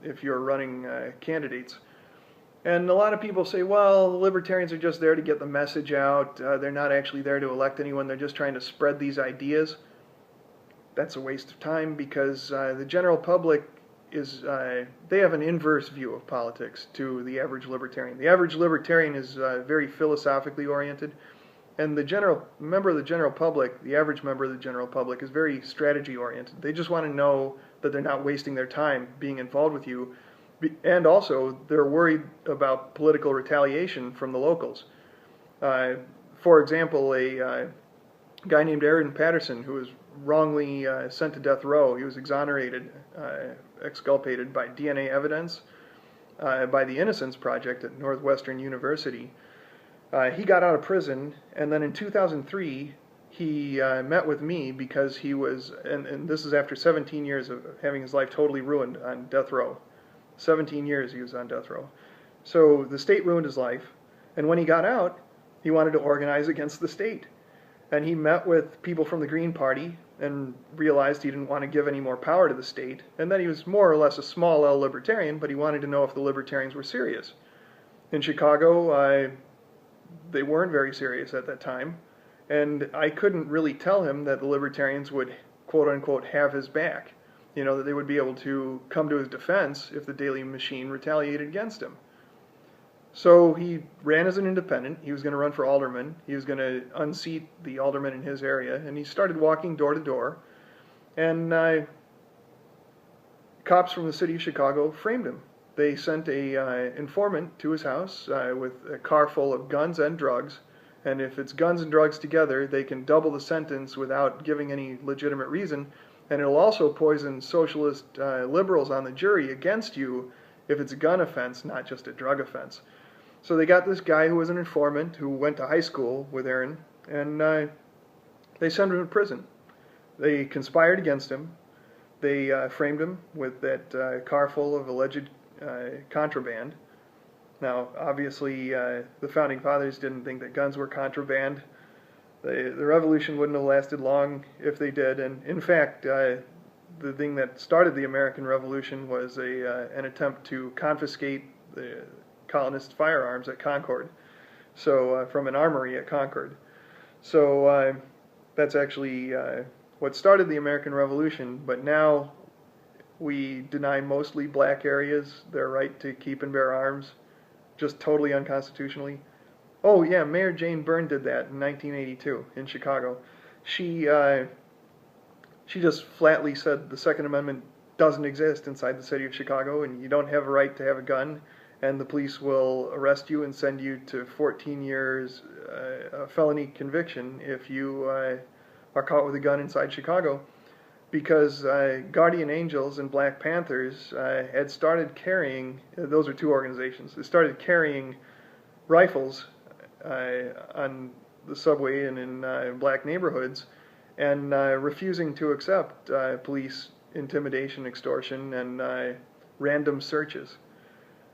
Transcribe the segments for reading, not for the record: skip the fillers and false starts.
if you're running candidates. And a lot of people say, well, the libertarians are just there to get the message out. They're not actually there to elect anyone. They're just trying to spread these ideas. That's a waste of time, because the general public is, they have an inverse view of politics to the average libertarian. The average libertarian is very philosophically oriented, and the member of the general public, the average member of the general public, is very strategy oriented. They just want to know that they're not wasting their time being involved with you, and also they're worried about political retaliation from the locals. For example, a guy named Aaron Patterson, who was wrongly sent to death row. He was exonerated, exculpated by DNA evidence by the Innocence Project at Northwestern University. He got out of prison, and then in 2003 he met with me because he was, and this is after 17 years of having his life totally ruined on death row. 17 years he was on death row. So the state ruined his life, and when he got out, he wanted to organize against the state. And he met with people from the Green Party and realized he didn't want to give any more power to the state, and that he was more or less a small L libertarian, but he wanted to know if the libertarians were serious. In Chicago, they weren't very serious at that time, and I couldn't really tell him that the libertarians would, quote-unquote, have his back. You know, that they would be able to come to his defense if the Daily Machine retaliated against him. So he ran as an independent. He was going to run for alderman. He was going to unseat the alderman in his area, and he started walking door to door, and cops from the city of Chicago framed him. They sent a informant to his house with a car full of guns and drugs, and if it's guns and drugs together, they can double the sentence without giving any legitimate reason, and it'll also poison socialist liberals on the jury against you if it's a gun offense, not just a drug offense. So they got this guy who was an informant who went to high school with Aaron, and they sent him to prison. They conspired against him. They framed him with that car full of alleged contraband. Now, obviously, the Founding Fathers didn't think that guns were contraband. The revolution wouldn't have lasted long if they did, and in fact, the thing that started the American Revolution was an attempt to confiscate the colonists' firearms at Concord, so from an armory at Concord. So that's actually what started the American Revolution, but now we deny mostly black areas their right to keep and bear arms, just totally unconstitutionally. Oh yeah, Mayor Jane Byrne did that in 1982 in Chicago. She just flatly said the Second Amendment doesn't exist inside the city of Chicago, and you don't have a right to have a gun, and the police will arrest you and send you to 14 years felony conviction if you are caught with a gun inside Chicago, because Guardian Angels and Black Panthers had started carrying, those are two organizations, they started carrying rifles on the subway and in black neighborhoods, and refusing to accept police intimidation, extortion, and random searches.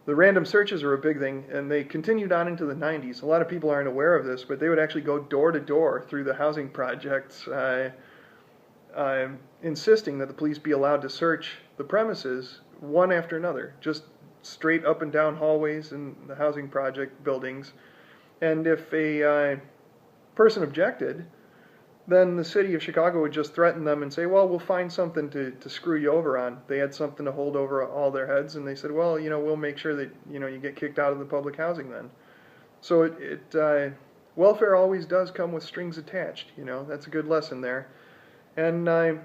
The random searches are a big thing, and they continued on into the 90s. A lot of people aren't aware of this, but they would actually go door to door through the housing projects, insisting that the police be allowed to search the premises one after another, just straight up and down hallways in the housing project buildings. And if a person objected, then the city of Chicago would just threaten them and say, well, we'll find something to screw you over on. They had something to hold over all their heads, and they said, well, you know, we'll make sure that, you know, you get kicked out of the public housing then. So welfare always does come with strings attached, you know, that's a good lesson there. And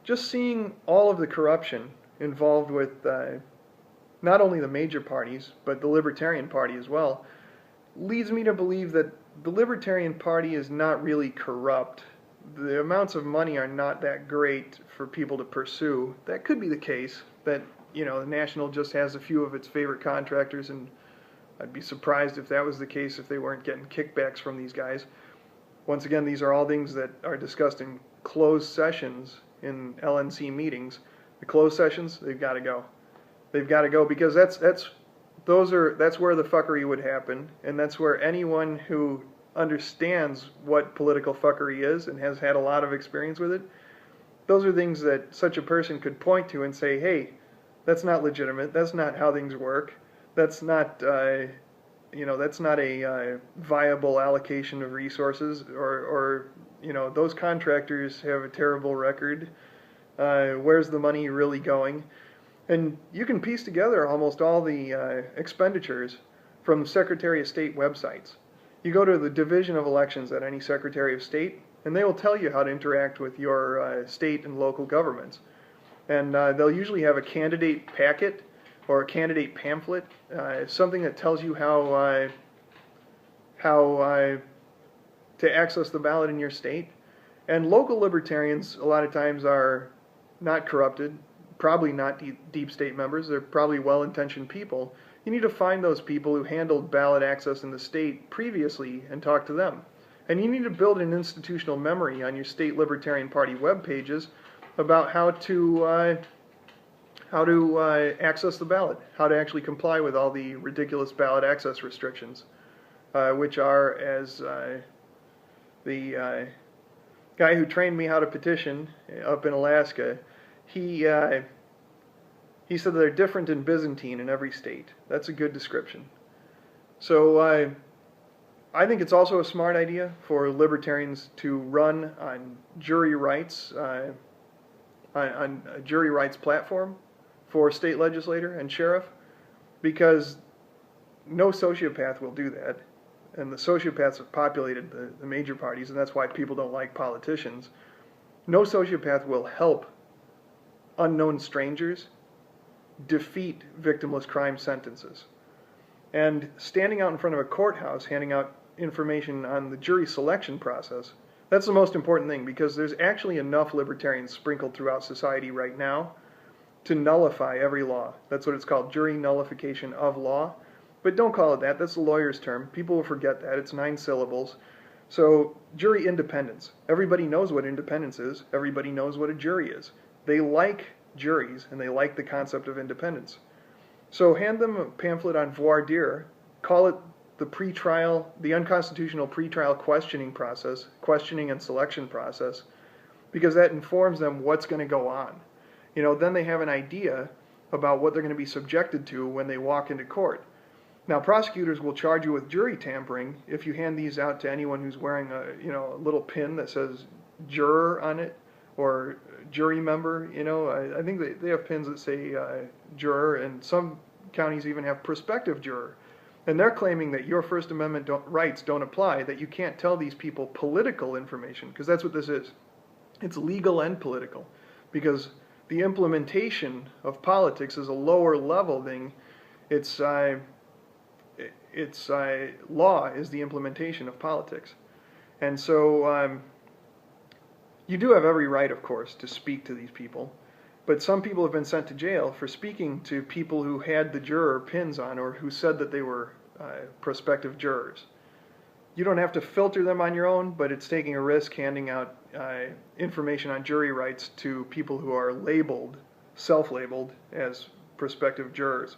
just seeing all of the corruption involved with not only the major parties, but the Libertarian Party as well, leads me to believe that the Libertarian Party is not really corrupt. The amounts of money are not that great for people to pursue. That could be the case, that, you know, the National just has a few of its favorite contractors, and I'd be surprised if that was the case if they weren't getting kickbacks from these guys. Once again, these are all things that are discussed in closed sessions in LNC meetings. The closed sessions, they've got to go. They've got to go, because that's where the fuckery would happen, and that's where anyone who understands what political fuckery is and has had a lot of experience with it, those are things that such a person could point to and say, hey, That's not legitimate. That's not how things work. That's not, that's not a viable allocation of resources, or those contractors have a terrible record. Where's the money really going? And you can piece together almost all the expenditures from Secretary of State websites. You go to the Division of Elections at any Secretary of State, and they will tell you how to interact with your state and local governments. And they'll usually have a candidate packet or a candidate pamphlet, something that tells you how to access the ballot in your state. And local libertarians a lot of times are not corrupted, probably not deep state members. They're probably well-intentioned people. You need to find those people who handled ballot access in the state previously and talk to them. And you need to build an institutional memory on your state Libertarian Party web pages about how to access the ballot, how to actually comply with all the ridiculous ballot access restrictions, which are, as the guy who trained me how to petition up in Alaska, he said they're different in Byzantine in every state. That's a good description. So I think it's also a smart idea for libertarians to run on jury rights, on a jury rights platform for state legislator and sheriff, because no sociopath will do that. And the sociopaths have populated the major parties, and that's why people don't like politicians. No sociopath will help unknown strangers defeat victimless crime sentences. And standing out in front of a courthouse handing out information on the jury selection process, that's the most important thing, because there's actually enough libertarians sprinkled throughout society right now to nullify every law. That's what it's called, jury nullification of law. But don't call it that. That's a lawyer's term. People will forget that. It's 9 syllables. So jury independence. Everybody knows what independence is. Everybody knows what a jury is. They like juries, and they like the concept of independence. So hand them a pamphlet on voir dire, call it the unconstitutional pretrial questioning process, questioning and selection process, because that informs them what's going to go on. Then they have an idea about what they're going to be subjected to when they walk into court. Now, prosecutors will charge you with jury tampering if you hand these out to anyone who's wearing a little pin that says juror on it, or jury member. I think they have pins that say juror, and some counties even have prospective juror. And they're claiming that your First Amendment rights don't apply, that you can't tell these people political information, because that's what this is. It's legal and political, because the implementation of politics is a lower level thing. It's law is the implementation of politics. And so you do have every right, of course, to speak to these people. But some people have been sent to jail for speaking to people who had the juror pins on, or who said that they were prospective jurors. You don't have to filter them on your own, but it's taking a risk handing out information on jury rights to people who are labeled, self-labeled, as prospective jurors.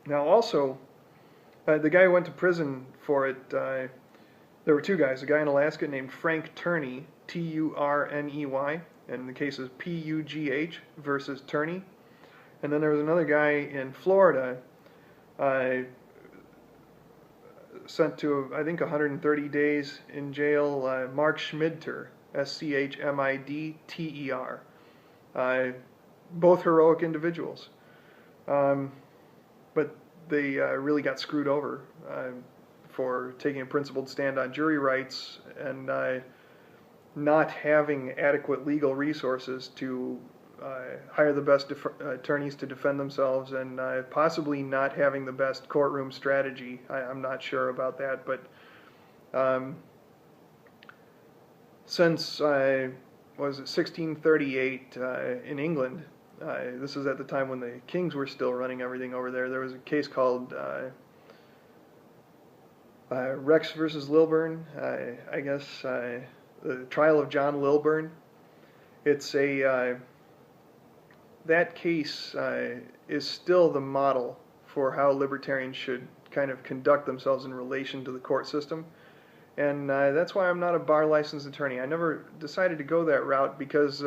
Now also, the guy who went to prison for it, there were 2 guys, a guy in Alaska named Frank Turney, T-U-R-N-E-Y, and the case is P-U-G-H versus Turney. And then there was another guy in Florida, sent to, I think, 130 days in jail, Mark Schmidter, S-C-H-M-I-D-T-E-R. Both heroic individuals. But they really got screwed over for taking a principled stand on jury rights and not having adequate legal resources to hire the best attorneys to defend themselves, and possibly not having the best courtroom strategy. I'm not sure about that, but since was it 1638 in England, this is at the time when the kings were still running everything over there. There was a case called Rex versus Lilburn, I guess, the trial of John Lilburn. It's that case is still the model for how libertarians should kind of conduct themselves in relation to the court system. And that's why I'm not a bar licensed attorney. I never decided to go that route, because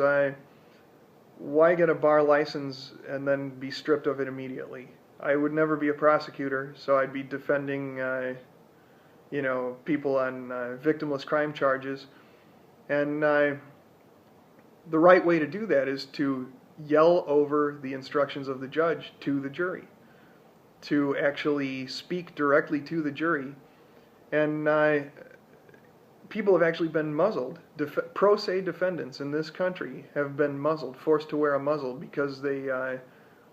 why get a bar license and then be stripped of it immediately? I would never be a prosecutor, so I'd be defending, people on victimless crime charges. And the right way to do that is to yell over the instructions of the judge to the jury, to actually speak directly to the jury. And people have actually been muzzled. Pro se defendants in this country have been muzzled, forced to wear a muzzle because they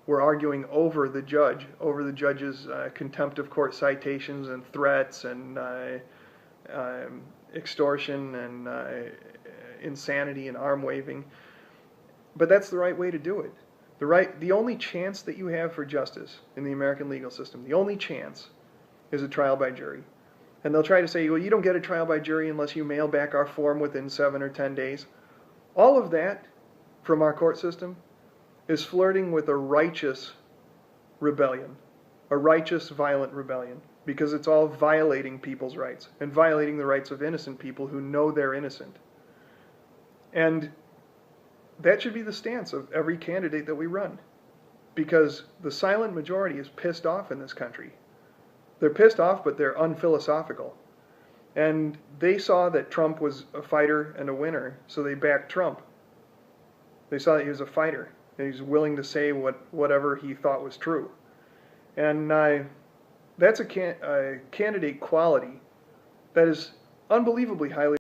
were arguing over the judge's contempt of court citations and threats and extortion and insanity and arm waving. But that's the right way to do it. The only chance that you have for justice in the American legal system, the only chance, is a trial by jury. And they'll try to say, well, you don't get a trial by jury unless you mail back our form within 7 or 10 days. All of that from our court system is flirting with a righteous rebellion, a righteous, violent rebellion, because it's all violating people's rights and violating the rights of innocent people who know they're innocent. And that should be the stance of every candidate that we run, because the silent majority is pissed off in this country. They're pissed off, but they're unphilosophical. And they saw that Trump was a fighter and a winner, so they backed Trump. They saw that he was a fighter, and he was willing to say whatever he thought was true. And that's a candidate quality that is unbelievably highly